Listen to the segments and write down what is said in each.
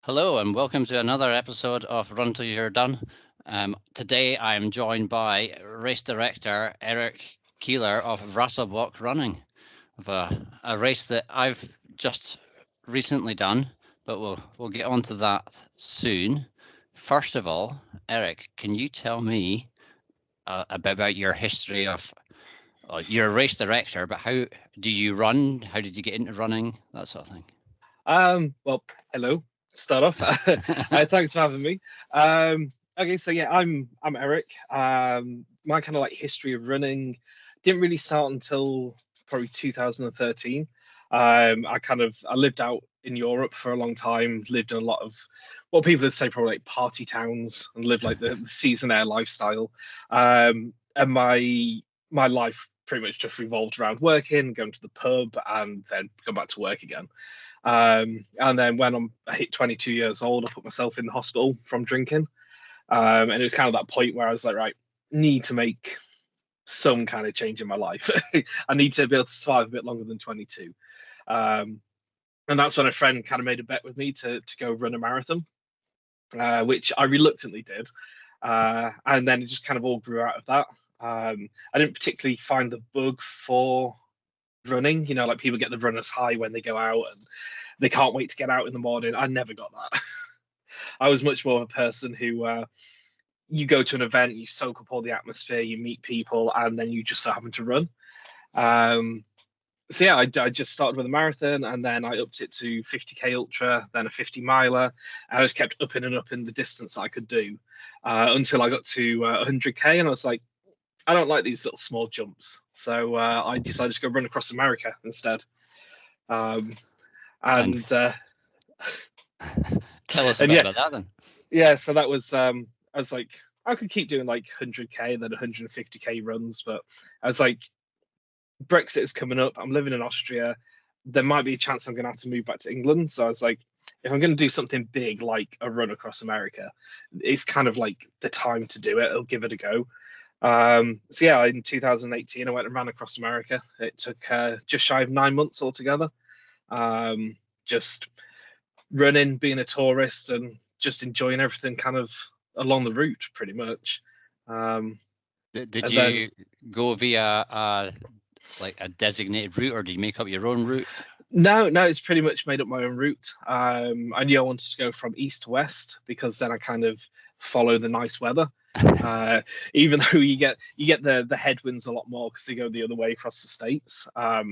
Hello and welcome to another episode of Run Till You're Done. Today I am joined by race director Eric Keeler of Rasselbock Running, of a race that I've just recently done, but we'll get onto that soon. First of all, Eric, can you tell me a bit about your history of? You're a race director, but how do you run? How did you get into running? That sort of thing. Well, hello. Start off. Thanks for having me. Okay, so yeah, I'm Eric. My kind of like history of running didn't really start until probably 2013. I lived out in Europe for a long time, lived in a lot of what people would say probably like party towns, and lived like the season air lifestyle. And my life pretty much just revolved around working, going to the pub, and then come back to work again. And then when I hit 22 years old, I put myself in the hospital from drinking. And it was kind of that point where I was like, right, need to make some kind of change in my life. I need to be able to survive a bit longer than 22. Um, and that's when a friend kind of made a bet with me to go run a marathon, which I reluctantly did. And then it just kind of all grew out of that. I didn't particularly find the bug for running. You know, like people get the runner's high when they go out and they can't wait to get out in the morning. I never got that. I was much more of a person who you go to an event, you soak up all the atmosphere, you meet people, and then you just so happen to run. Um, so yeah, I just started with a marathon, and then I upped it to 50k ultra, then a 50 miler. I just kept upping and upping the distance I could do until I got to 100k, and I was like, I don't like these little small jumps, so I decided to go run across America instead. Um, And and tell us a and bit yeah, about that then. yeah. So that was I was like, I could keep doing like 100k, then 150k runs, but I was like, Brexit is coming up. I'm living in Austria. There might be a chance I'm going to have to move back to England. So I was like, if I'm going to do something big like a run across America, it's kind of like the time to do it. I'll give it a go. So yeah, in 2018, I went and ran across America. It took just shy of 9 months altogether. Just running, being a tourist, and just enjoying everything kind of along the route, pretty much. Um, Did and then you go via like a designated route, or do you make up your own route? no, it's pretty much made up my own route. I knew I wanted to go from east to west because then I kind of follow the nice weather. Uh, Even though you get the headwinds a lot more because they go the other way across the states. I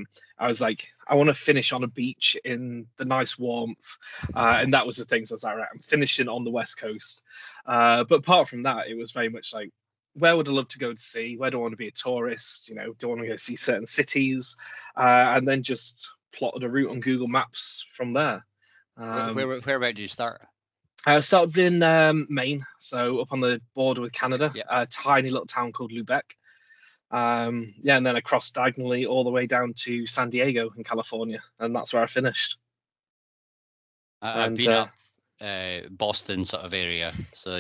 was like, I want to finish on a beach in the nice warmth, and that was the thing. So I was like, right, I'm finishing on the west coast. But apart from that, it was very much like, where would I love to go to see? Where do I want to be a tourist? You know, do I want to go see certain cities? And then just plotted a route on Google Maps from there. Um, Where about do you start? I started in Maine, so up on the border with Canada, Yeah, a tiny little town called Lubec. Yeah, and then I crossed diagonally all the way down to San Diego in California, and that's where I finished. I've And been up Boston sort of area. So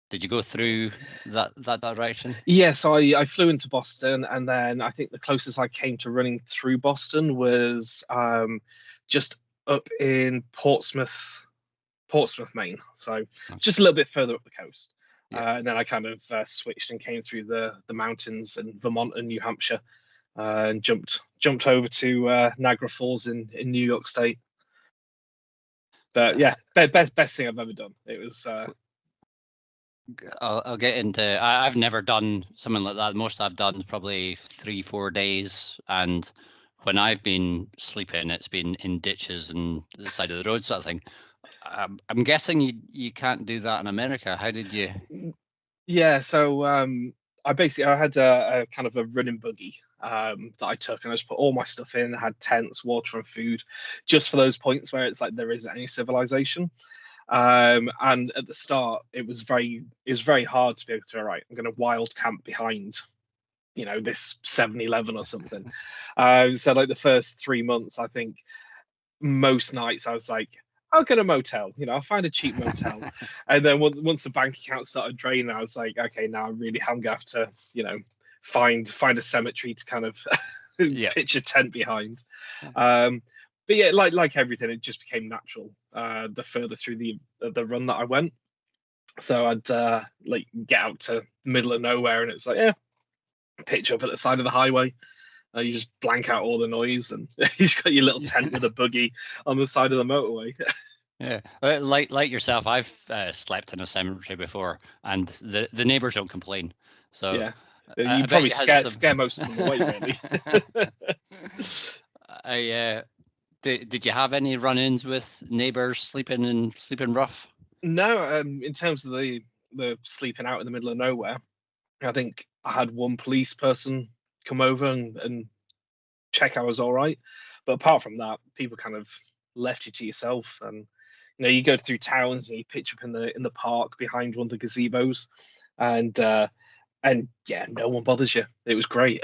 did you go through that direction? yeah, so I flew into Boston, and then I think the closest I came to running through Boston was just up in Portsmouth, Maine. So just a little bit further up the coast. Yeah. And then I kind of switched and came through the mountains in Vermont and New Hampshire, and jumped over to Niagara Falls in New York State. But yeah, best thing I've ever done. It was I'll get into. I've never done something like that. Most I've done is probably 3-4 days, and when I've been sleeping, it's been in ditches and the side of the road sort of thing. I'm guessing you can't do that in America. How did you? yeah. So I had a kind of a running buggy that I took, and I just put all my stuff in. I had tents, water, and food, just for those points where it's like there isn't any civilization. And at the start, it was very hard to be able to, all right, I'm going to wild camp behind, this 7-Eleven or something. So like the first 3 months, I think most nights I was like, I'll get a motel, I'll find a cheap motel. And then once the bank account started draining, I was like, okay, now I really am gonna have to, find a cemetery to kind of Yeah. pitch a tent behind. Um, but yeah, like everything, it just became natural. The further through the run that I went, so I'd like get out to the middle of nowhere, and it's like, yeah, pitch up at the side of the highway. You just blank out all the noise, and you just got your little tent with a buggy on the side of the motorway. Yeah, like yourself, I've slept in a cemetery before, and the neighbours don't complain. So Yeah, I you bet probably you had scare most of them away, really. Did you have any run-ins with neighbours sleeping rough? No, in terms of the sleeping out in the middle of nowhere, I think I had one police person come over and check I was all right. But apart from that, people kind of left you to yourself. And you go through towns and you pitch up in the park behind one of the gazebos, and yeah, no one bothers you. It was great.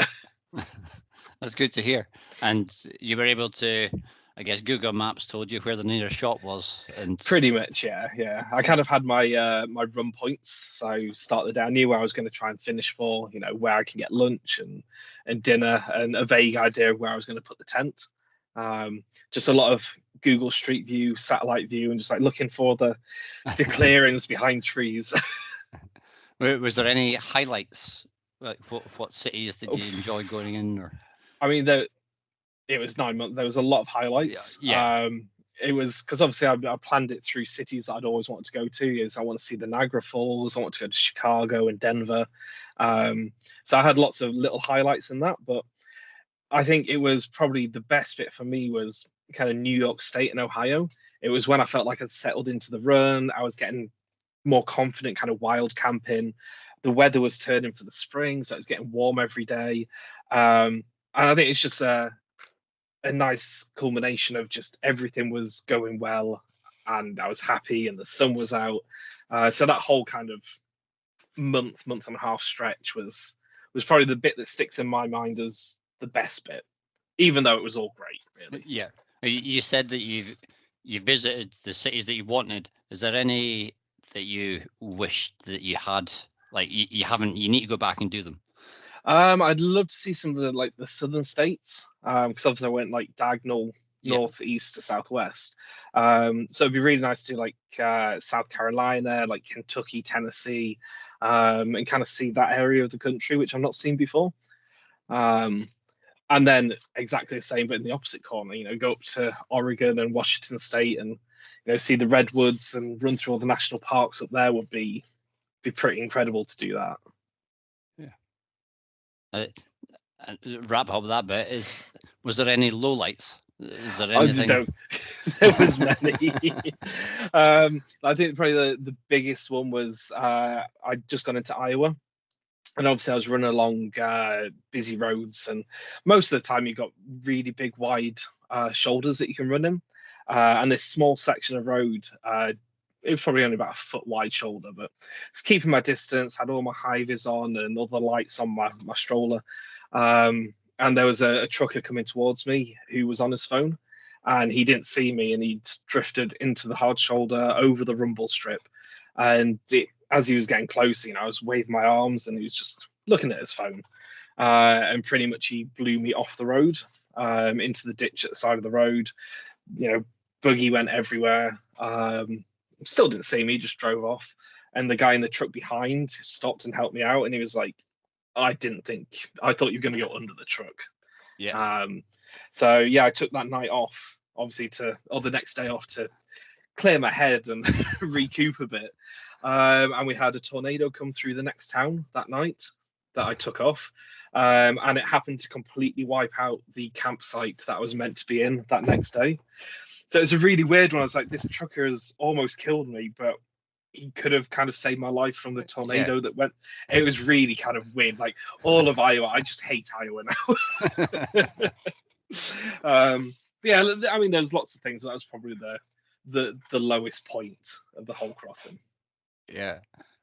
That's good to hear. And you were able to, I guess, Google Maps told you where the nearest shop was, and Pretty much, yeah. I kind of had my run points, so I started down, knew where I was going to try and finish for, where I can get lunch and dinner, and a vague idea of where I was going to put the tent. Just a lot of Google Street View, satellite view, and just like looking for the clearings behind trees. was there any highlights? Like what cities did you enjoy going in? Or I mean, it was 9 months. There was a lot of highlights. Yeah. It was because obviously I planned it through cities that I'd always wanted to go to. Is I want to see the Niagara Falls. I want to go to Chicago and Denver. So I had lots of little highlights in that. But I think it was probably the best bit for me was kind of New York State and Ohio. It was when I felt like I'd settled into the run. I was getting more confident, kind of wild camping. The weather was turning for the spring, so it was getting warm every day. And I think it's just a nice culmination of just everything was going well, and I was happy, and the sun was out. So that whole kind of month and a half stretch was probably the bit that sticks in my mind as the best bit, even though it was all great, really. Yeah, you said that you visited the cities that you wanted. Is there any that you wished that you had? Like you haven't. You need to go back and do them. I'd love to see some of the southern states, because obviously I went like diagonal northeast to southwest. So it'd be really nice to like South Carolina, like Kentucky, Tennessee, and kind of see that area of the country which I've not seen before. And then exactly the same, but in the opposite corner, go up to Oregon and Washington State, and see the redwoods and run through all the national parks up there would be pretty incredible to do that. Wrap up that bit was there any lowlights? Is there anything? There was many. I think probably the biggest one was I'd just gone into Iowa, and obviously I was running along busy roads, and most of the time you've got really big wide shoulders that you can run in, and this small section of road, it was probably only about a foot wide shoulder, but it's keeping my distance, had all my high vis on and all the lights on my stroller. And there was a trucker coming towards me who was on his phone, and he didn't see me, and he'd drifted into the hard shoulder over the rumble strip. And as he was getting closer, I was waving my arms, and he was just looking at his phone. And pretty much he blew me off the road into the ditch at the side of the road. Buggy went everywhere. Still didn't see me, just drove off. And the guy in the truck behind stopped and helped me out, and he was like, I thought you were going to go under the truck. Yeah. So yeah, I took that night off, obviously the next day off to clear my head and recoup a bit. And we had a tornado come through the next town that night that I took off. And it happened to completely wipe out the campsite that I was meant to be in that next day. So it's a really weird one. I was like, this trucker has almost killed me, but he could have kind of saved my life from the tornado that went. It was really kind of weird. Like all of Iowa, I just hate Iowa now. Yeah, I mean, there's lots of things. But that was probably the lowest point of the whole crossing. Yeah,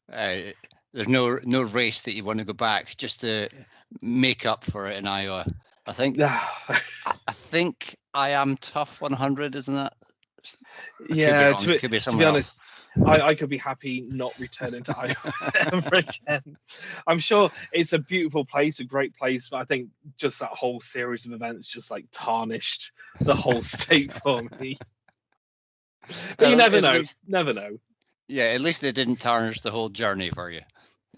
there's no race that you want to go back just to make up for it in Iowa. I think. I think I am tough 100, isn't that? Yeah, could be to be honest, I could be happy not returning to Iowa ever again. I'm sure it's a beautiful place, a great place, but I think just that whole series of events just like tarnished the whole state for me. But you Well, never at know, least, never know. yeah, at least it didn't tarnish the whole journey for you.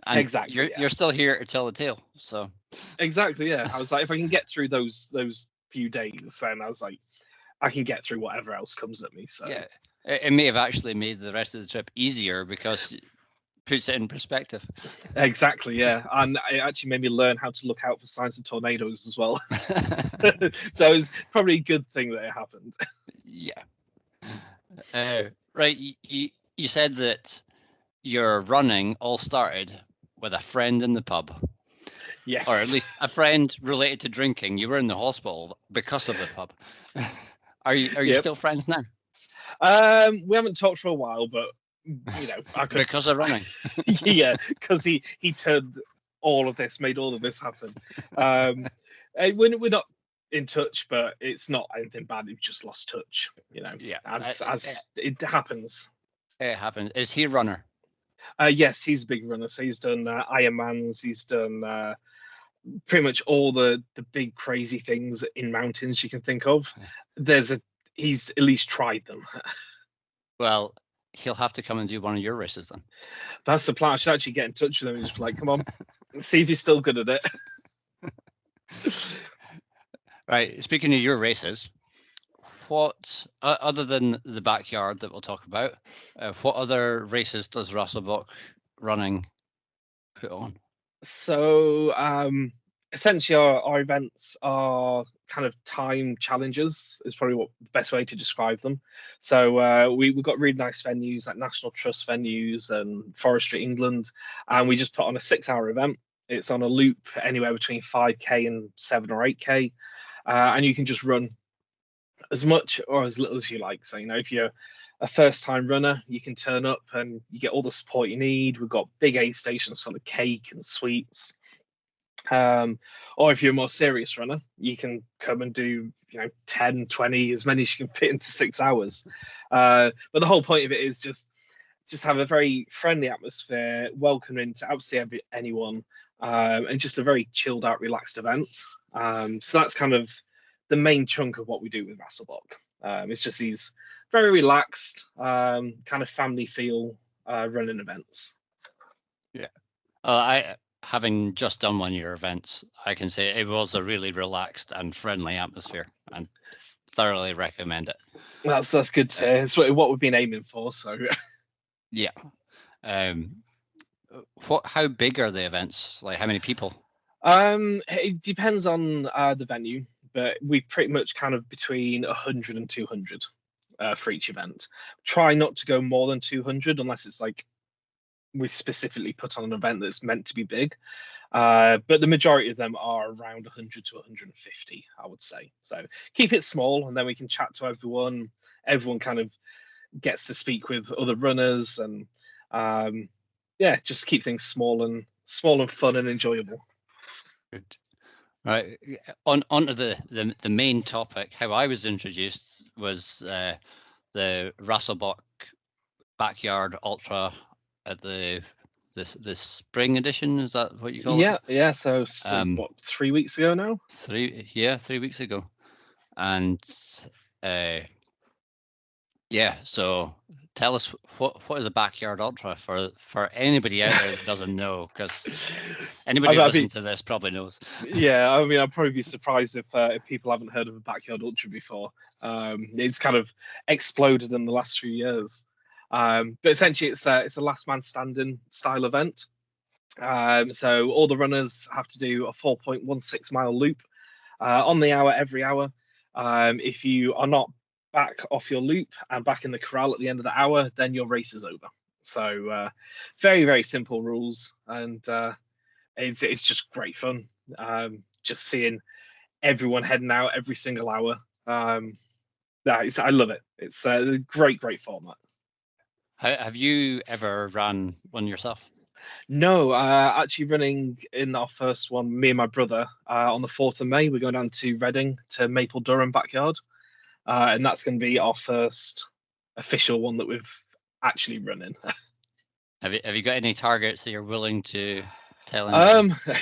And Exactly, yeah, you're still here to tell the tale. So exactly, yeah. I was like, if I can get through those few days, then I was like, I can get through whatever else comes at me. So yeah, it may have actually made the rest of the trip easier because it puts it in perspective. exactly, yeah, and it actually made me learn how to look out for signs of tornadoes as well. So it was probably a good thing that it happened. Yeah. Right. You said that your running all started with a friend in the pub, or at Yes. least a friend related to drinking. You were in the hospital because of the pub. Are you Yep. still friends now? We haven't talked for a while, but I could. Because of running. Yeah, because he turned all of this, made all of this happen. We're not in touch, but it's not anything bad. We've just lost touch, Yeah, as it happens. it happened. Is he a runner? Yes, he's a big runner. So he's done Ironmans. He's done pretty much all the big crazy things in mountains you can think of. He's at least tried them. Well, he'll have to come and do one of your races then. That's the plan. I should actually get in touch with him and just be like, come on, see if he's still good at it. Right. Speaking of your races, what other than the backyard that we'll talk about, what other races does Rasselbock running put on? So essentially our events are kind of time challenges is probably what the best way to describe them. So we've got really nice venues like National Trust venues and Forestry England, and we just put on a 6 hour event. It's on a loop anywhere between 5K and 7 or 8K, and you can just run as much or as little as you like. So if you're a first time runner, you can turn up and you get all the support you need. We've got big aid stations full of cake and sweets. Or if you're a more serious runner, you can come and do 10, 20, as many as you can fit into 6 hours. But the whole point of it is just have a very friendly atmosphere, welcoming to absolutely anyone, and just a very chilled out, relaxed event. So that's kind of the main chunk of what we do with Rasselbock. It's just these very relaxed, kind of family feel running events. Yeah. I having just done one of your events, I can say it was a really relaxed and friendly atmosphere, and thoroughly recommend it. That's good to hear. It's what we've been aiming for. So yeah. How big are the events? Like how many people? It depends on the venue, but we pretty much kind of between 100 and 200 for each event. Try not to go more than 200 unless it's like we specifically put on an event that's meant to be big. But the majority of them are around 100 to 150, I would say. So keep it small, and then we can chat to everyone. Everyone kind of gets to speak with other runners, and just keep things small and fun and enjoyable. Good. Right. Onto the main topic. How I was introduced was the Rasselbock Backyard Ultra at the spring edition. Is that what you call it? Yeah. So what, 3 weeks ago now? 3 weeks ago, and So tell us what is a backyard ultra for anybody out there that doesn't know, because anybody who listens to this probably knows. Yeah, I mean, I'd probably be surprised if people haven't heard of a backyard ultra before. It's kind of exploded in the last few years. But essentially, it's a last man standing style event. So all the runners have to do a 4.16 mile loop on the hour every hour. If you are not back off your loop and back in the corral at the end of the hour, then your race is over. So very, very simple rules, and it's just great fun. Just seeing everyone heading out every single hour. I love it. It's a great format. Have you ever ran one yourself? No, actually running in our first one, me and my brother, on the 4th of May, we're going down to Reading to Maple Durham Backyard. And that's going to be our first official one that we've actually running. Have you got any targets that you're willing to tell anybody?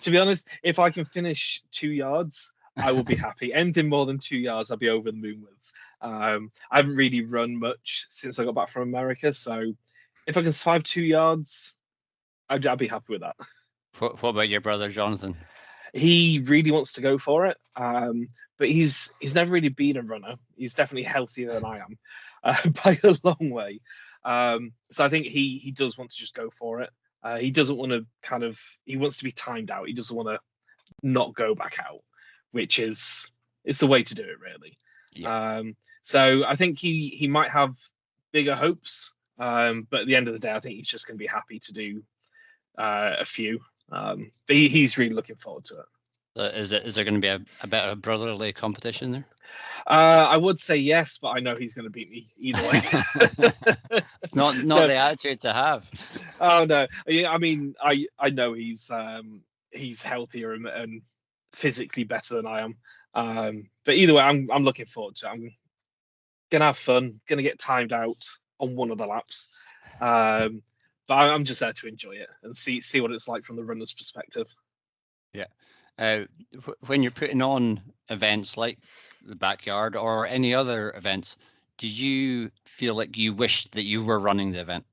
To be honest, if I can finish 2 yards, I will be happy. Anything more than 2 yards, I'll be over the moon with. I haven't really run much since I got back from America, so if I can survive 2 yards, I'd be happy with that. What about your brother Jonathan? He really wants to go for it, but he's never really been a runner. He's definitely healthier than I am, by a long way. So I think he does want to just go for it. He doesn't want to he wants to be timed out. He doesn't want to not go back out, which is it's the way to do it, really. Yeah. So I think he might have bigger hopes, but at the end of the day, I think he's just going to be happy to do a few. But he's really looking forward to it. Is there going to be a bit of brotherly competition there? I would say yes, but I know he's going to beat me either way. not So- the attitude to have. Oh no! Yeah, I mean, I know he's healthier and physically better than I am. But either way, I'm looking forward to it. I'm gonna have fun. Gonna get timed out on one of the laps. But I'm just there to enjoy it and see what it's like from the runner's perspective. Yeah. When you're putting on events like the backyard or any other events, do you feel like you wish that you were running the event?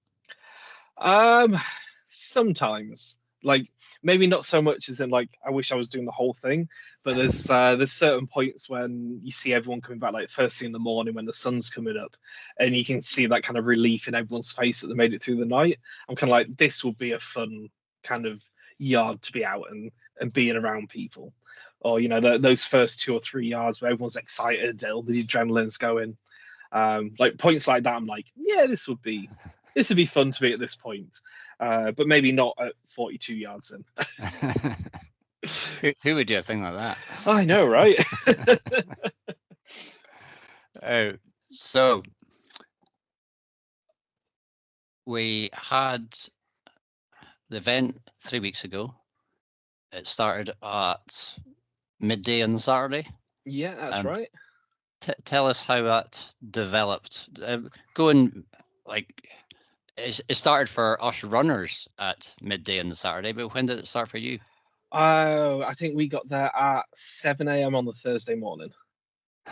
Sometimes, like maybe not so much as in like I wish I was doing the whole thing, but there's certain points when you see everyone coming back like first thing in the morning when the sun's coming up, and you can see that kind of relief in everyone's face that they made it through the night. I'm kind of like this will be a fun kind of yard to be out and being around people, or those first 2 or 3 yards where everyone's excited, all the adrenaline's going. Like points like that, I'm like, yeah, this would be fun to be at this point, but maybe not at 42 yards in. Who would do a thing like that? I know, right? So we had the event 3 weeks ago. It started at midday on Saturday. Yeah, that's And right. Tell us how that developed. Going like it started for us runners at midday on the Saturday, but when did it start for you? Oh, I think we got there at 7 a.m. on the Thursday morning.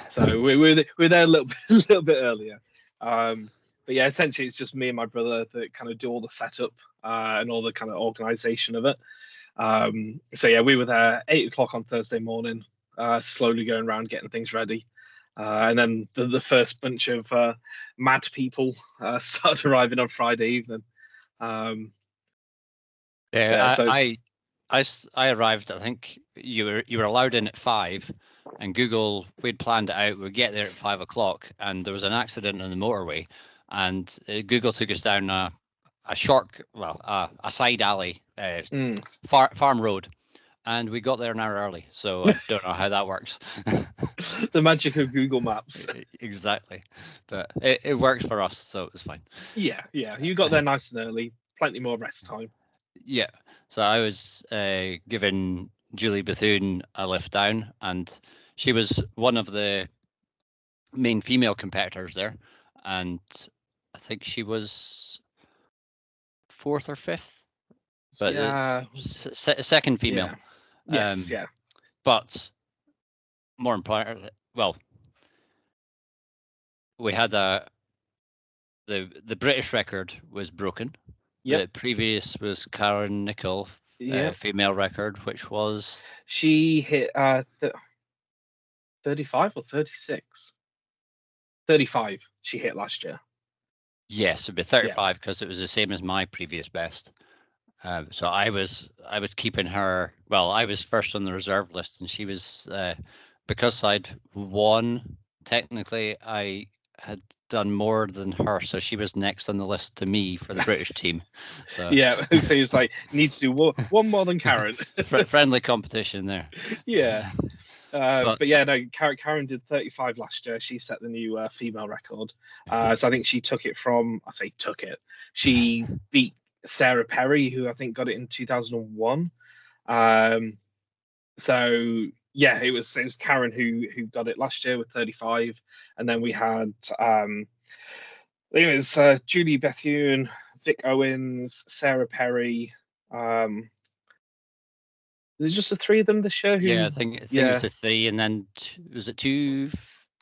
So we're there a little bit earlier. But yeah, essentially it's just me and my brother that kind of do all the setup and all the kind of organization of it. So yeah, we were there 8 o'clock on Thursday morning, slowly going around getting things ready. And then the first bunch of mad people started arriving on Friday evening. Yeah, So I arrived. I think you were allowed in at 5, and Google, we'd planned it out. We'd get there at 5 o'clock, and there was an accident on the motorway, and Google took us down a side alley, farm road, and we got there an hour early. So I don't know how that works. the magic of Google Maps. Exactly, but it works for us, so it was fine. Yeah, you got there nice and early, plenty more rest time. Yeah, so I was giving Julie Bethune a lift down, and she was one of the main female competitors there, and I think she was 4th or 5th, but Yeah, second female. Yeah. Yes, yeah. But more importantly, well, we had the British record was broken. Yep. The previous was Karen Nicol, female record, which was she hit 35 or 36. 35 she hit last year. Yes, it'd be 35 because it was the same as my previous best. So I was keeping her. Well, I was first on the reserve list, and she was because I'd won. Technically, I had done more than her, so she was next on the list to me for the British team. So yeah, so it's like need to do one more than Karen. Friendly competition there. Yeah. But yeah, no, Karen did 35 last year. She set the new female record. So I think she took it from, I say took it. She beat Sarah Perry, who I think got it in 2001. So yeah, it was Karen who got it last year with 35, and then we had It was Julie Bethune, Vic Owens, Sarah Perry. There's just the three of them this year Yeah, who, I think it was yeah, the three, and then was it two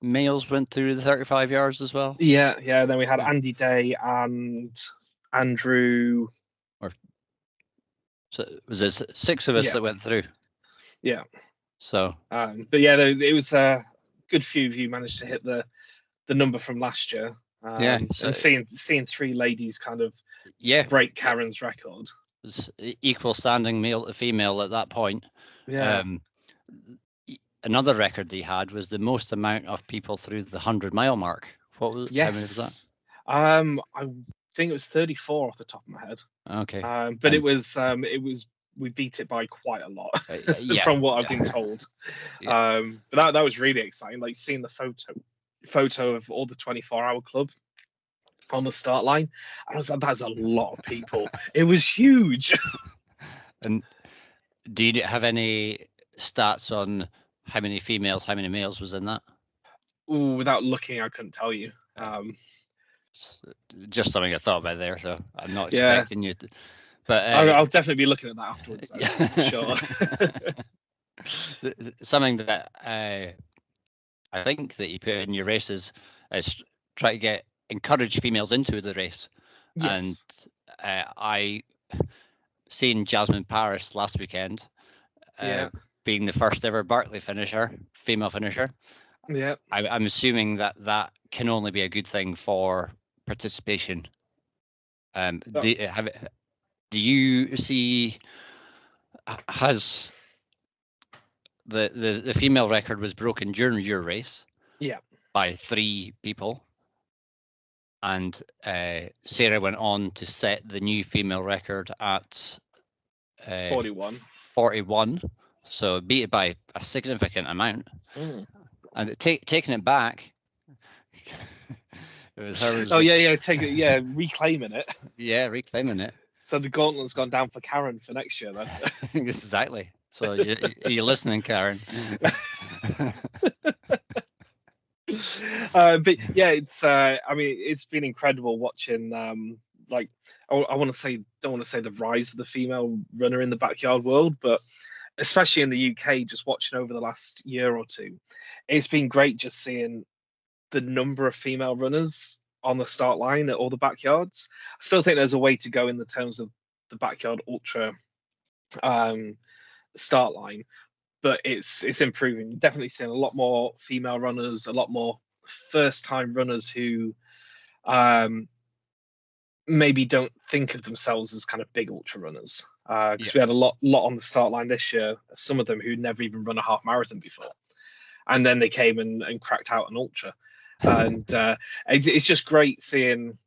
males went through the 35 yards as well? yeah. Then we had Yeah. Andy Day and Andrew. Or so was there six of us Yeah, that went through? yeah. So But yeah, it was a good few of you managed to hit the number from last year. yeah, so And seeing three ladies kind of yeah, break Karen's record. it's equal standing male to female at that point. Yeah. Um, another record they had was the most amount of people through the 100-mile mark. How many was that? Yes. I think it was 34 off the top of my head. Okay. But it was we beat it by quite a lot Yeah, from what I've been yeah, told. yeah. But that was really exciting, like seeing the photo of all the 24-hour club on the start line. And I was like, that's a lot of people. It was huge. And do you have any stats on how many females, how many males was in that? Ooh, without looking, I couldn't tell you. Just something I thought about there, so I'm not Yeah, expecting you to. But I'll definitely be looking at that afterwards, though, for sure. something that I think that you put in your races is try to encourage females into the race. And Yes. I seen Jasmine Paris last weekend, Yeah. being the first ever Barkley female finisher. Yeah. I'm assuming that can only be a good thing for participation. Oh, Do you see, has the female record was broken during your race yeah. by 3 people, and Sarah went on to set the new female record at 41. 41, so beat it by a significant amount. Mm. And taking it back, it was her. Oh yeah. Take it. Yeah, reclaiming it. Yeah, reclaiming it. So the gauntlet's gone down for Karen for next year then. Exactly. So you're listening, Karen. But yeah, it's I mean, it's been incredible watching like I want to say don't want to say the rise of the female runner in the backyard world, but especially in the UK, just watching over the last year or two, it's been great just seeing the number of female runners on the start line at all the backyards. I still think there's a way to go in the terms of the backyard ultra um, start line, but it's improving. Definitely seeing a lot more female runners, a lot more first time runners who um, maybe don't think of themselves as kind of big ultra runners. Because Yeah. we had a lot on the start line this year. Some of them who'd never even run a half marathon before, and then they came and cracked out an ultra. And it's just great seeing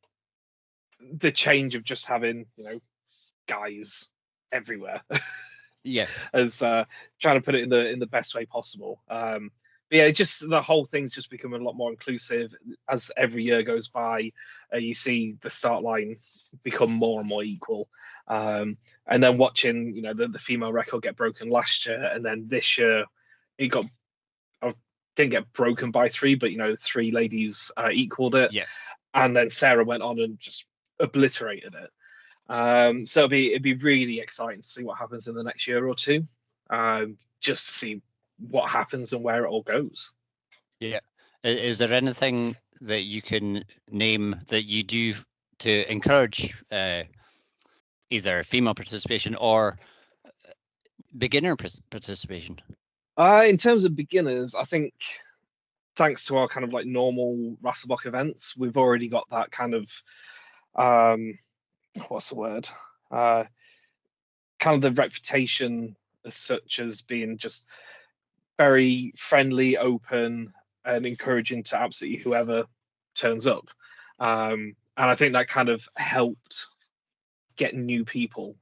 the change of just having guys everywhere Yeah. as trying to put it in the best way possible. But yeah, just the whole thing's just becoming a lot more inclusive as every year goes by. You see the start line become more and more equal, and then watching the female record get broken last year, and then this year it got didn't get broken by 3, but the 3 ladies equaled it, Yeah. and then Sarah went on and just obliterated it. So it'd be really exciting to see what happens in the next year or two, just to see what happens and where it all goes. Yeah. Is there anything that you can name that you do to encourage either female participation or beginner participation? In terms of beginners, I think thanks to our kind of like normal Rasselbock events, we've already got that kind of what's the word? Kind of the reputation as such as being just very friendly, open, and encouraging to absolutely whoever turns up. And I think that kind of helped get new people,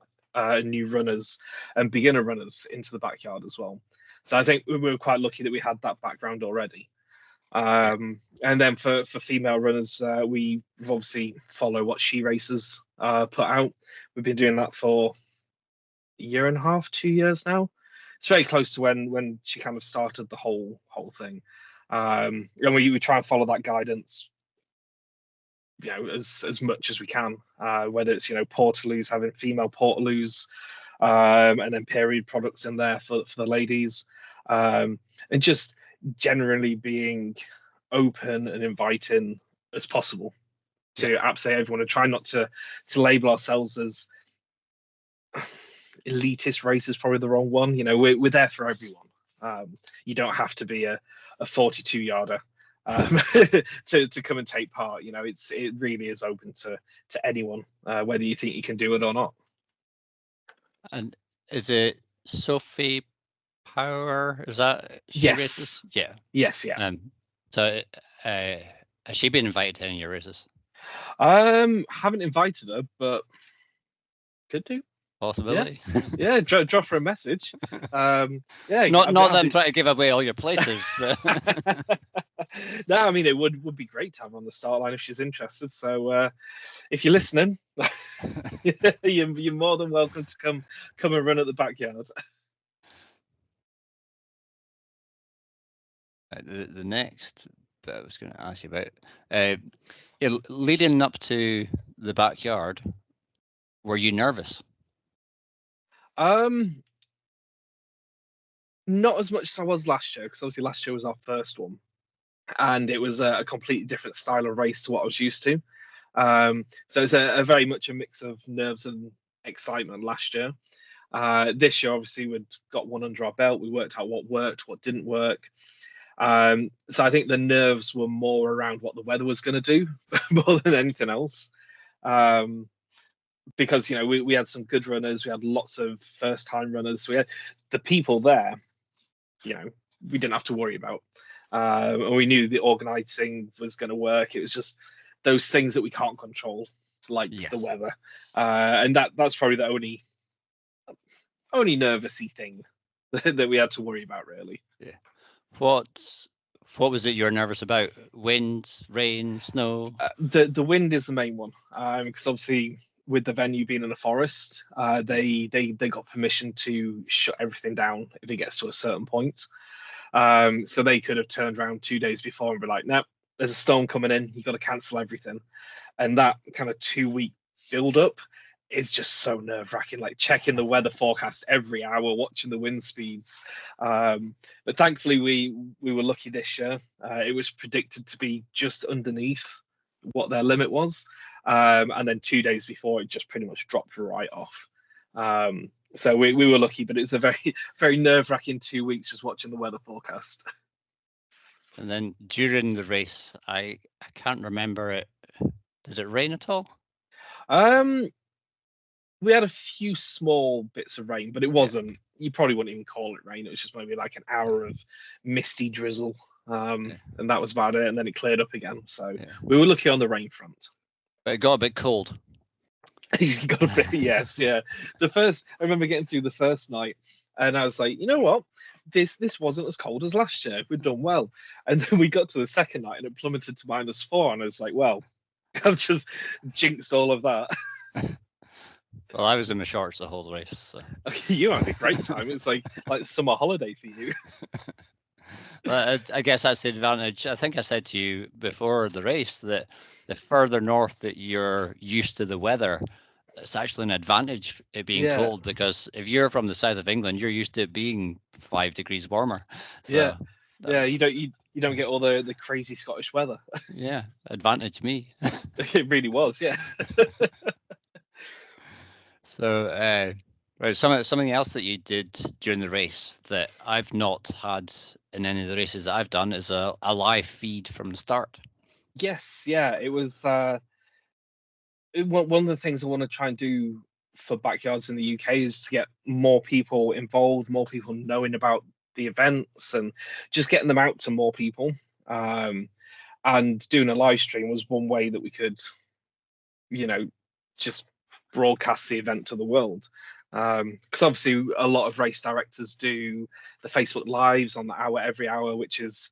new runners, and beginner runners into the backyard as well. So I think we were quite lucky that we had that background already. Yeah. And then for female runners, we obviously follow what She Races put out. We've been doing that for a year and a half, 2 years now. It's very close to when she kind of started the whole thing. And we try and follow that guidance as much as we can, whether it's portaloos, having female portaloos, and then period products in there for the ladies, and just generally being open and inviting as possible to absolutely everyone, and try not to label ourselves as elitist race is probably the wrong one. We're there for everyone. You don't have to be a 42 yarder to come and take part. It really is open to anyone, whether you think you can do it or not. And is it Sophie Power? Is that she Yes. races? Yeah. Yes, yeah. So has she been invited to any of your races? Haven't invited her, but could do. Possibility. Yeah, drop her a message. Yeah, not that I'm trying to give away all your places, but no, I mean it would be great to have her on the start line if she's interested. So if you're listening, you're more than welcome to come and run at the backyard. The next bit I was going to ask you about, leading up to the backyard, were you nervous? Not as much as I was last year, because obviously last year was our first one, and it was a completely different style of race to what I was used to. So it's a very much a mix of nerves and excitement last year. This year, obviously, we'd got one under our belt. We worked out what worked, what didn't work. So I think the nerves were more around what the weather was going to do more than anything else. Because we had some good runners, we had lots of first-time runners, we had the people there. We didn't have to worry about, and we knew the organising was going to work. It was just those things that we can't control, like the weather, and that's probably the only nervousy thing that we had to worry about, really. Yeah. What was it you were nervous about? Wind, rain, snow? The wind is the main one, because obviously with the venue being in a forest, they got permission to shut everything down if it gets to a certain point. So they could have turned around 2 days before and be like, "No, there's a storm coming in. You've got to cancel everything." And that kind of 2 week build up is just so nerve wracking. Like checking the weather forecast every hour, watching the wind speeds. But thankfully, we were lucky this year. It was predicted to be just underneath what their limit was. And then 2 days before, it just pretty much dropped right off. So we were lucky, but it was a very, very nerve-wracking 2 weeks just watching the weather forecast. And then during the race, I can't remember it. Did it rain at all? We had a few small bits of rain, but it wasn't. You probably wouldn't even call it rain. It was just maybe like an hour of misty drizzle, and that was about it. And then it cleared up again. So we were lucky on the rain front. But it got a bit cold. Yes, yeah. I remember getting through the first night, and I was like, you know what? This wasn't as cold as last year. We've done well. And then we got to the second night, and it plummeted to -4. And I was like, well, I've just jinxed all of that. Well, I was in my shorts the whole race. So. You had a great time. It's like summer holiday for you. Well, I guess that's the advantage. I think I said to you before the race that the further north that you're used to the weather, it's actually an advantage it being cold, because if you're from the south of England, you're used to it being 5 degrees warmer. So you don't get all the crazy Scottish weather. Yeah, advantage me. It really was, yeah. So, something else that you did during the race that I've not had in any of the races that I've done is a live feed from the start. Yes, yeah, it was one of the things I want to try and do for backyards in the UK is to get more people involved, more people knowing about the events, and just getting them out to more people. And doing a live stream was one way that we could, just broadcast the event to the world. Because obviously a lot of race directors do the Facebook lives on the hour every hour, which is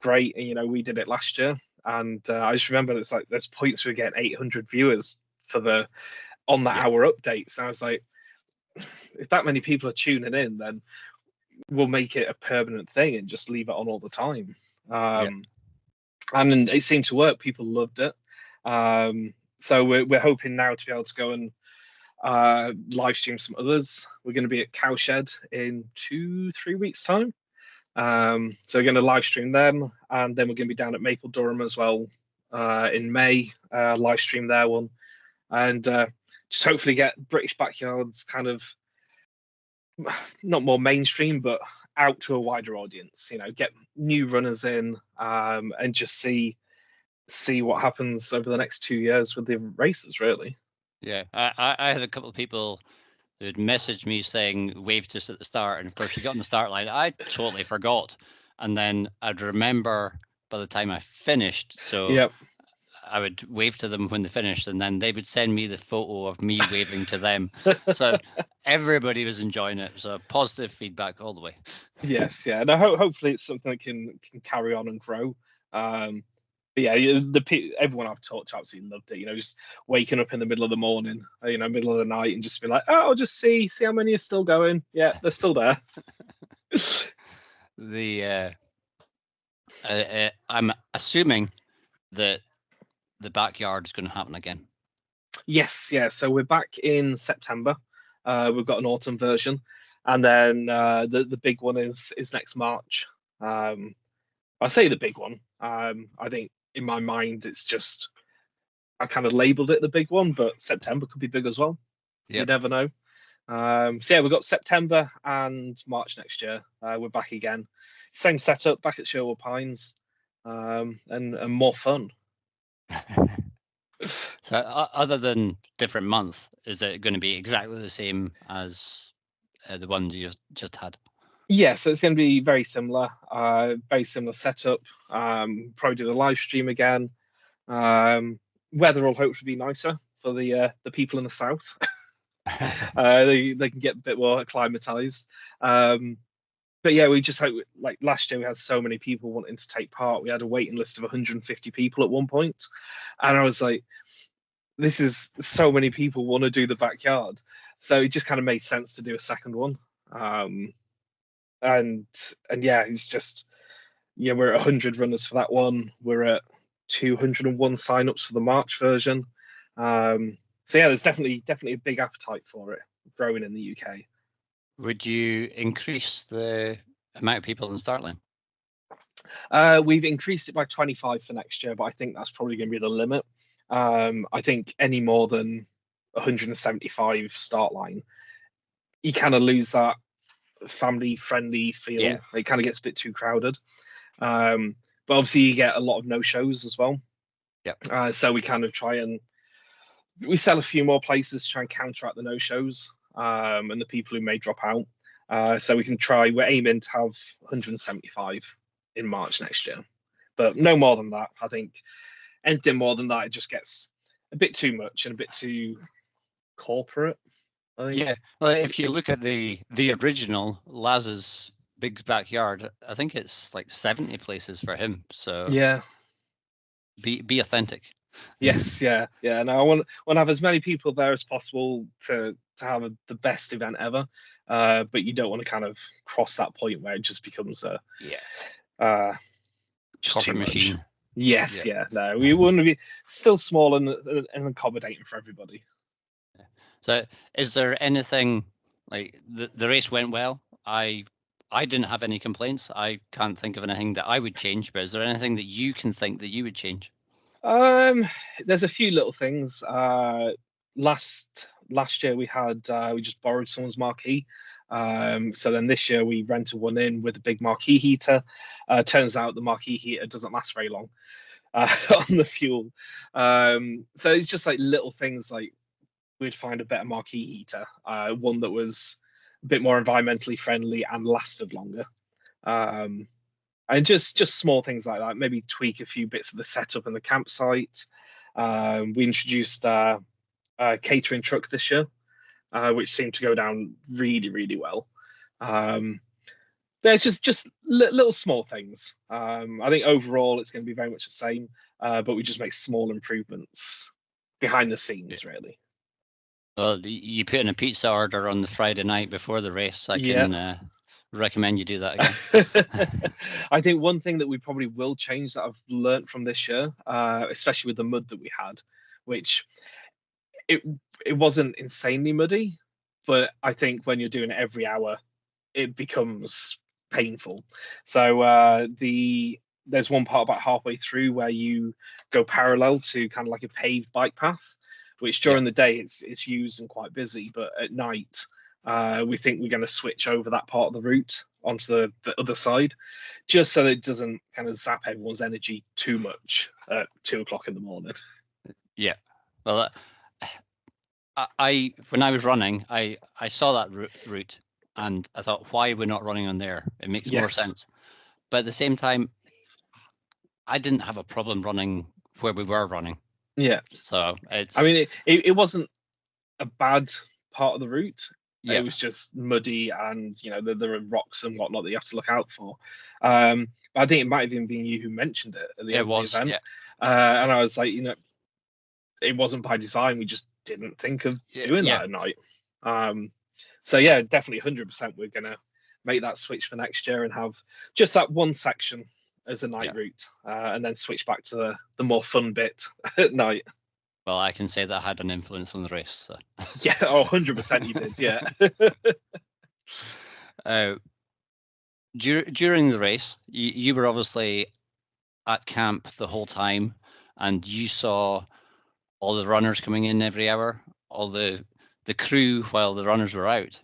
great. And we did it last year, and I just remember it's like there's points we get 800 viewers for on the hour updates. And I was like, if that many people are tuning in, then we'll make it a permanent thing and just leave it on all the time. And it seemed to work. People loved it. So we're hoping now to be able to go and live stream some others. We're going to be at Cowshed in 2-3 weeks' time. So we're going to live stream them, and then we're going to be down at Maple Durham as well in May, live stream their one, and just hopefully get British backyards kind of not more mainstream, but out to a wider audience. Get new runners in, and just see what happens over the next 2 years with the races. Really. Yeah, I had a couple of people who'd messaged me saying wave to us at the start, and of course you got on the start line. I totally forgot, and then I'd remember by the time I finished. So Yep. I would wave to them when they finished, and then they would send me the photo of me waving to them. So everybody was enjoying it. So positive feedback all the way. Yes, yeah. No, hopefully it's something that can carry on and grow. But yeah, everyone I've talked to absolutely loved it. Just waking up in the middle of the morning, middle of the night, and just be like, oh, I'll just see how many are still going. Yeah, they're still there. I'm assuming that the backyard is going to happen again. Yes, yeah. So we're back in September. We've got an autumn version, and then the big one is next March. I say the big one. I think in my mind it's just I kind of labelled it the big one, but September could be big as well. Yep. You never know. So yeah, we've got September and March next year. We're back again, same setup, back at Sherwood Pines, and more fun. So other than different month, is it going to be exactly the same as the one you just had? Yeah, so it's going to be very similar setup. Probably do the live stream again. Weather will hopefully be nicer for the people in the south. They can get a bit more acclimatized. But yeah, we just hope, like last year, we had so many people wanting to take part. We had a waiting list of 150 people at one point, and I was like, "This is so many people want to do the backyard." So it just kind of made sense to do a second one. And yeah, it's just we're at 100 runners for that one. We're at 201 signups for the March version. So yeah, there's definitely a big appetite for it growing in the UK. Would you increase the amount of people in start line? We've increased it by 25 for next year, but I think that's probably going to be the limit. I think any more than 175 start line, you kind of lose that family-friendly feel. Yeah. It kind of gets a bit too crowded. But obviously you get a lot of no-shows as well. Yeah. So we kind of we sell a few more places to try and counteract the no-shows and the people who may drop out. So we're aiming to have 175 in March next year. But no more than that. I think anything more than that, it just gets a bit too much and a bit too corporate. Yeah. Well, if you look at the original Laz's Big Backyard, I think it's like 70 places for him. So yeah, be authentic. Yes, yeah. No, I want to have as many people there as possible to have the best event ever. But you don't want to kind of cross that point where it just becomes just too machine. Much. Yes, yeah. No, we want to be still small and accommodating for everybody. So, is there anything like the race went well? I didn't have any complaints. I can't think of anything that I would change. But is there anything that you can think that you would change? There's a few little things. Last year we just borrowed someone's marquee. So then this year we rented one in with a big marquee heater. Turns out the marquee heater doesn't last very long on the fuel. So it's just like little things like we'd find a better marquee heater, one that was a bit more environmentally friendly and lasted longer. And just small things like that. Maybe tweak a few bits of the setup in the campsite. We introduced a catering truck this year, which seemed to go down really, really well. There's just little small things. I think overall it's going to be very much the same, but we just make small improvements behind the scenes, really. Well, you put in a pizza order on the Friday night before the race. I can recommend you do that again. I think one thing that we probably will change that I've learnt from this year, especially with the mud that we had, which it it wasn't insanely muddy, but I think when you're doing it every hour, it becomes painful. So there's one part about halfway through where you go parallel to kind of like a paved bike path, which Yeah. during the day it's used and quite busy, but at night we think we're going to switch over that part of the route onto the other side, just so that it doesn't kind of zap everyone's energy too much at 2 o'clock in the morning. Yeah. Well, I when I was running, I saw that route and I thought, why are we not running on there? It makes more Yes. sense. But at the same time, I didn't have a problem running where we were running. Yeah. So it's. I mean, it wasn't a bad part of the route. Yeah. It was just muddy, and there are rocks and whatnot that you have to look out for. But I think it might have even been you who mentioned it at the It end was, of the event. yeah. And I was like, it wasn't by design. We just didn't think of doing Yeah. that at night. So yeah, definitely 100%. We're gonna make that switch for next year and have just that one section as a night Yeah. route, and then switch back to the more fun bit at night. Well, I can say that had an influence on the race. So. Yeah, 100% you did. Yeah. During the race, you were obviously at camp the whole time, and you saw all the runners coming in every hour, all the crew while the runners were out.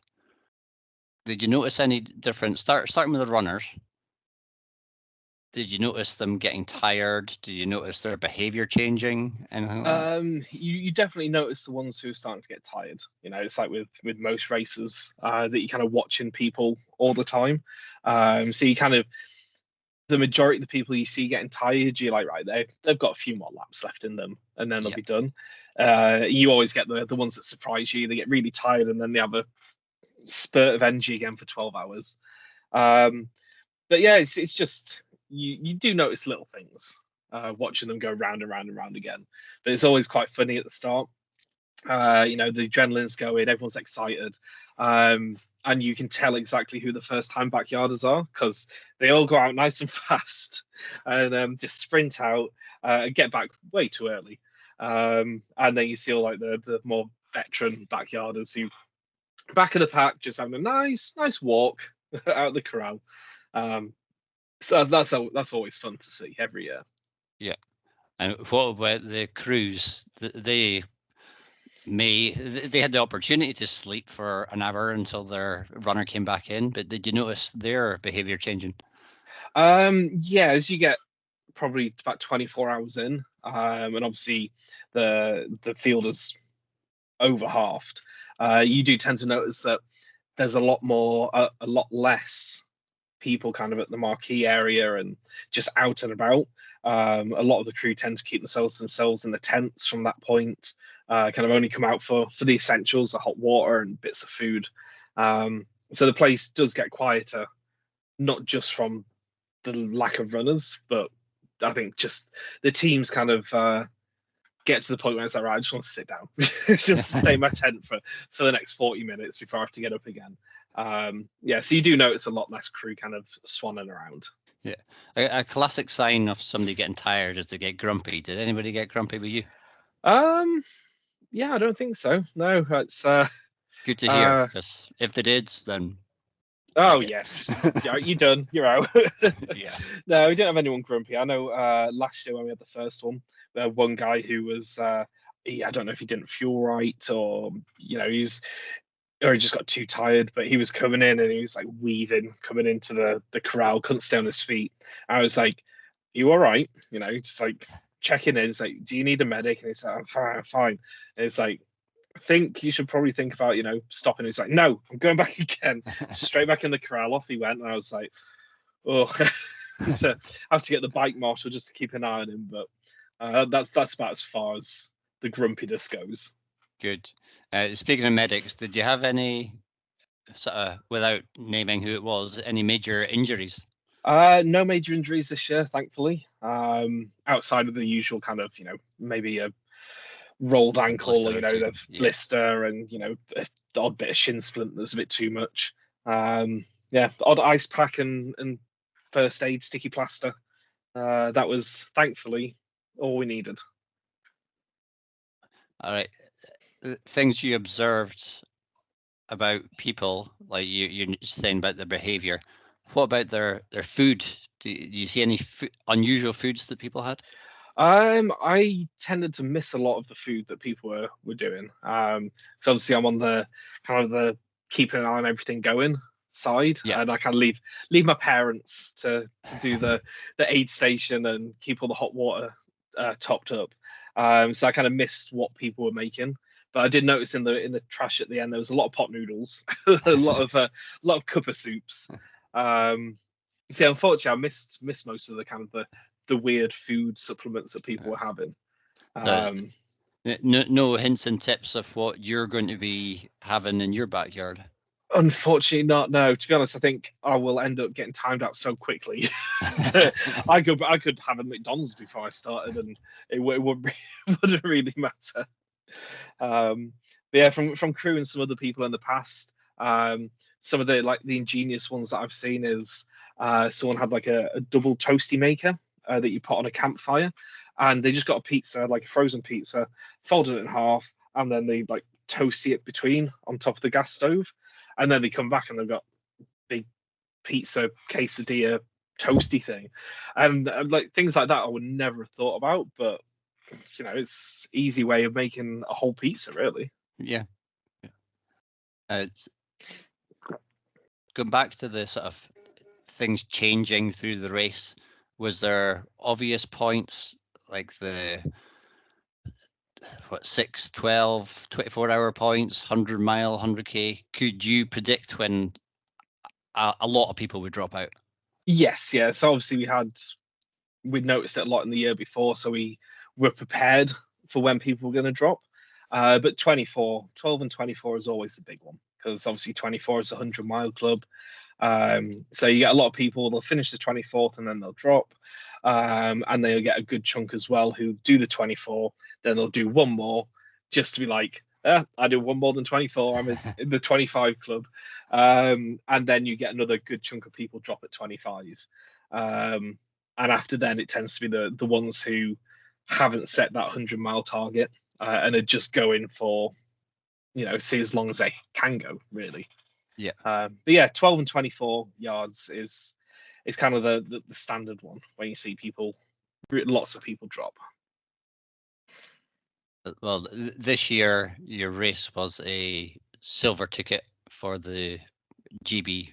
Did you notice any difference? Starting with the runners, did you notice them getting tired? Did you notice their behavior changing? Anything like that? You definitely notice the ones who are starting to get tired. It's like with most races that you kind of watching people all the time. So you kind of the majority of the people you see getting tired, you're like, right, they've got a few more laps left in them, and then they'll Yeah. be done. You always get the ones that surprise you. They get really tired, and then they have a spurt of energy again for 12 hours. But yeah, it's just you do notice little things watching them go round and round and round again. But it's always quite funny at the start. The adrenaline's going, everyone's excited. And you can tell exactly who the first time backyarders are because they all go out nice and fast and just sprint out and get back way too early. And then you see all like the more veteran backyarders who back of the pack just having a nice walk out of the corral. So that's always fun to see every year. Yeah. And what about the crews? They had the opportunity to sleep for an hour until their runner came back in, but did you notice their behavior changing? Yeah, as you get probably about 24 hours in, and obviously the field is over halved, you do tend to notice that there's a lot less people kind of at the marquee area and just out and about. A lot of the crew tend to keep themselves in the tents from that point. Kind of only come out for the essentials, the hot water and bits of food. So the place does get quieter, not just from the lack of runners, but I think just the teams kind of get to the point where it's like, right, I just want to sit down, just stay in my tent for the next 40 minutes before I have to get up again. Yeah, so you do notice a lot less crew kind of swanning around. Yeah, a classic sign of somebody getting tired is to get grumpy. Did anybody get grumpy with you? Yeah, I don't think so. No, it's good to hear. Because if they did, then oh yeah, you're done. You're out. Yeah. No, we didn't have anyone grumpy. I know last year when we had the first one, we had one guy who was I don't know if he didn't fuel right or he just got too tired, but he was coming in and he was like weaving, coming into the corral, couldn't stay on his feet. I was like, "You all right?" Just like checking in. It's like, "Do you need a medic?" And he's like, "I'm fine, I'm fine." And it's like, I think you should probably think about stopping. He's like, "No, I'm going back again." Straight back in the corral. Off he went, and I was like, "Oh." So I have to get the bike marshal just to keep an eye on him, but that's about as far as the grumpiness goes. Good. Speaking of medics, did you have any, sort of, without naming who it was, any major injuries? No major injuries this year, thankfully. Outside of the usual kind of, maybe a rolled ankle, Blister or, the blister and, the odd bit of shin splint that's a bit too much. Yeah, odd ice pack and first aid sticky plaster. That was thankfully all we needed. All right. Things you observed about people, like you're saying about their behavior. What about their food? Do you see any unusual foods that people had? I tended to miss a lot of the food that people were doing. So obviously I'm on the kind of the keeping an eye on everything going side, Yeah. and I kind of leave my parents to do the aid station and keep all the hot water topped up. So I kind of missed what people were making. But I did notice in the trash at the end there was a lot of pot noodles, a lot of cuppa soups. Um, See, unfortunately, I missed most of the kind of the weird food supplements that people were having. So Um, no hints and tips of what you're going to be having in your backyard. Unfortunately, not. No, to be honest, I think I will end up getting timed out so quickly that I could have a McDonald's before I started, and it wouldn't really matter. But yeah, from Crew and some other people in the past, some of the ingenious ones that I've seen is someone had like a double toasty maker that you put on a campfire, and they just got a pizza, like a frozen pizza, folded it in half, and then they like toasty it between on top of the gas stove, and then they come back and they've got big pizza quesadilla toasty thing, and like things like that I would never have thought about, but it's easy way of making a whole pizza, really. Yeah. It's going back to the sort of things changing through the race. Was there obvious points like the 6, 12, 24-hour points, 100-mile, 100K? Could you predict when a lot of people would drop out? Yes, yeah. So obviously we'd noticed it a lot in the year before, so we were prepared for when people were going to drop. But 12 and 24 is always the big one because obviously 24 is a 100-mile club. So you get a lot of people, they'll finish the 24th and then they'll drop. And they'll get a good chunk as well who do the 24, then they'll do one more just to be like, I do one more than 24. I'm in the 25 club. And then you get another good chunk of people drop at 25. And after then, it tends to be the ones who haven't set that 100-mile target and are just going for, see as long as they can go, really. Yeah. But yeah, 12 and 24 yards is kind of the standard one when you see lots of people drop. Well, this year your race was a silver ticket for the GB,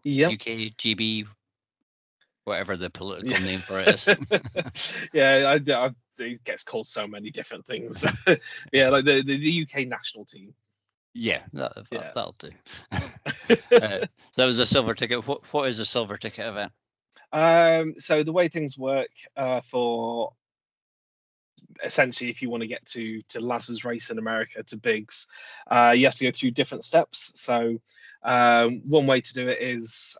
Yep. UK GB, whatever the political name for it is. Yeah, it gets called so many different things. Yeah, like the UK national team. Yeah, Yeah. that'll do. That was a silver ticket. What is a silver ticket event? So the way things work for essentially, if you want to get to Laz's race in America to Biggs, you have to go through different steps. So one way to do it is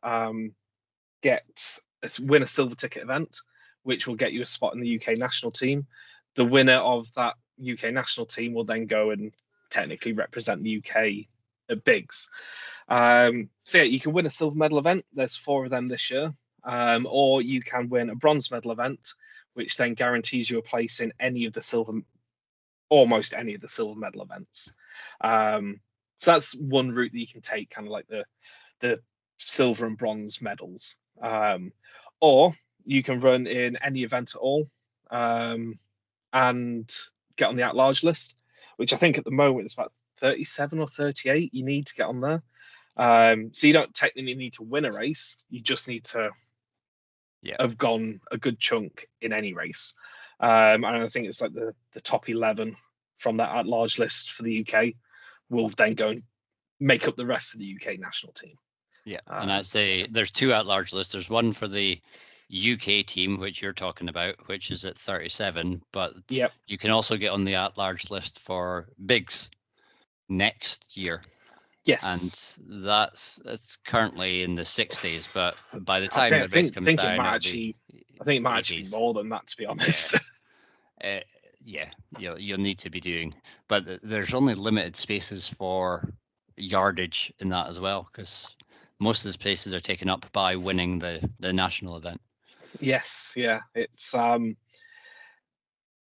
win a silver ticket event, which will get you a spot in the UK national team. The winner of that UK national team will then go and technically represent the UK at Biggs. So yeah, you can win a silver medal event. There's 4 of them this year. Or you can win a bronze medal event, which then guarantees you a place in almost any of the silver medal events. So that's one route that you can take, kind of like the silver and bronze medals. Or you can run in any event at all and get on the at-large list, which I think at the moment is about 37 or 38 you need to get on there. So you don't technically need to win a race, you just need to have gone a good chunk in any race. And I think it's like the top 11 from that at-large list for the UK will then go and make up the rest of the UK national team. Yeah, and I'd say there's 2 at-large lists. There's one for the UK team, which you're talking about, which is at 37, but you can also get on the at-large list for Biggs next year. Yes, and it's currently in the 60s, but by the time the race comes down, I think it might actually be more than that, to be honest. Yeah, you'll need to be doing, but there's only limited spaces for yardage in that as well, because most of those places are taken up by winning the national event. Yes, yeah, it's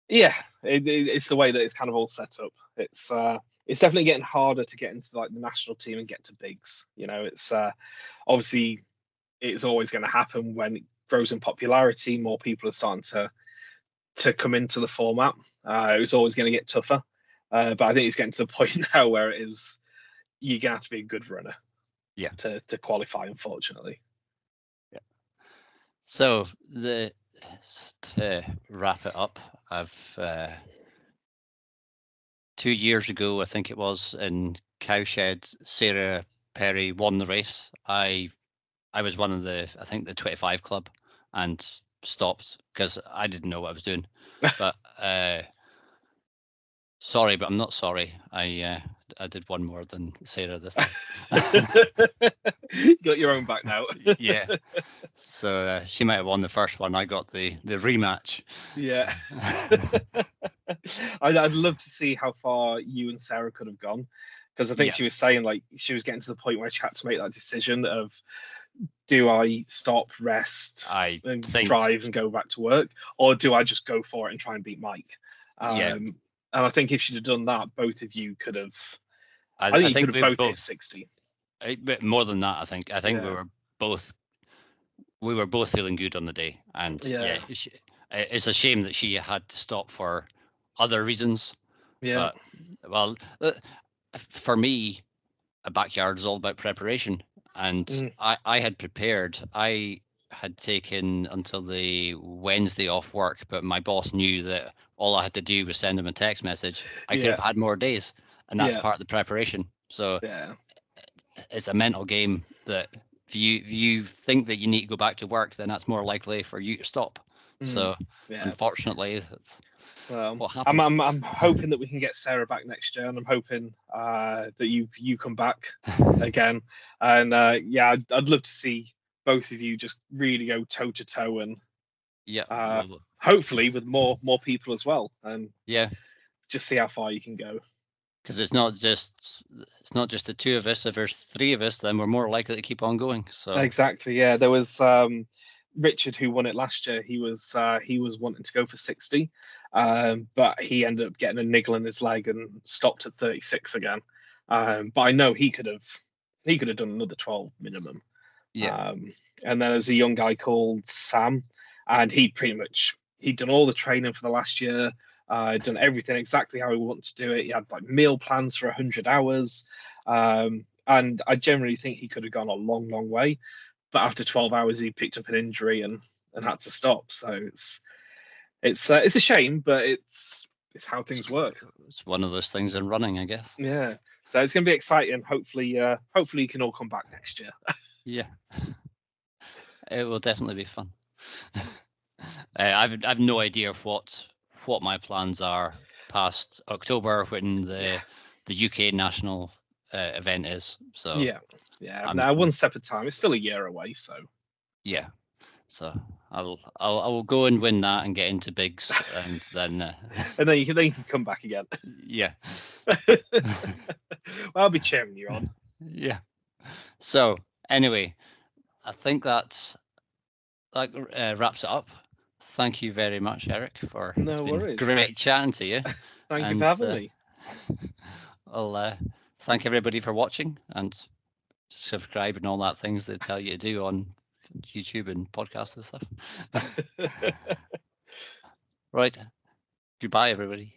it's the way that it's kind of all set up. It's definitely getting harder to get into like the national team and get to bigs. You know, it's obviously it's always going to happen when it grows in popularity. More people are starting to come into the format. It was always going to get tougher, but I think it's getting to the point now where it is you're going to have to be a good runner, Yeah, to qualify. Unfortunately. yeah. So to wrap it up, I've 2 years ago, I think it was, in Cowshed, Sarah Perry won the race. I was one of the 25 club, and stopped because I didn't know what I was doing. But sorry, but I'm not sorry. I did one more than Sarah this time. You got your own back now. Yeah. So she might have won the first one. I got the rematch. Yeah. So. I'd love to see how far you and Sarah could have gone, because I think Yeah. she was saying like she was getting to the point where she had to make that decision of, do I stop, rest, I and think, drive and go back to work, or do I just go for it and try and beat Mike? yeah. And I think if she'd have done that, both of you could have. I I think you could think have we both hit both, 60. but more than that, I think Yeah. we were both feeling good on the day, and Yeah. it's a shame that she had to stop for other reasons. Yeah. But well, for me, a backyard is all about preparation, and Mm. I had prepared. I had taken until the Wednesday off work, but my boss knew that all I had to do was send him a text message. I could Yeah. have had more days, and that's Yeah. part of the preparation. So Yeah. it's a mental game that if you think that you need to go back to work, then that's more likely for you to stop. Mm. So Yeah. unfortunately, that's Well, what I'm, happens. I'm hoping that we can get Sarah back next year, and I'm hoping that you come back again. And yeah, I'd love to see both of you just really go toe to toe, and Yeah, uh, well, hopefully with more people as well, and yeah, just see how far you can go. because it's not just the two of us. If there's three of us, then we're more likely to keep on going. So Exactly. Yeah, there was Richard who won it last year. He was wanting to go for 60, but he ended up getting a niggle in his leg and stopped at 36 again. But I know he could have done another 12 minimum. yeah, Um, and then there's a young guy called Sam, and he'd done all the training for the last year. Done everything exactly how he wanted to do it. He had like meal plans for 100 hours. And I generally think he could have gone a long, long way. But after 12 hours, he picked up an injury and had to stop. So it's a shame, but it's how it's, things work. it's one of those things in running, I guess. Yeah. So it's going to be exciting. Hopefully you can all come back next year. Yeah, it will definitely be fun. I've no idea what my plans are past October when Yeah. the UK national event is. So Yeah. Yeah. I'm Now, one step at a time. It's still a year away. So. yeah. So I will go and win that and get into bigs, and then And then you can come back again. yeah. Well, I'll be cheering you on. Yeah. So anyway, I think that wraps it up. Thank you very much, Eric, it's No been worries. great chatting to you. Thank you for And having me. I'll thank everybody for watching and subscribe and all that things they tell you to do on YouTube and podcasts and stuff. Right. Goodbye, everybody.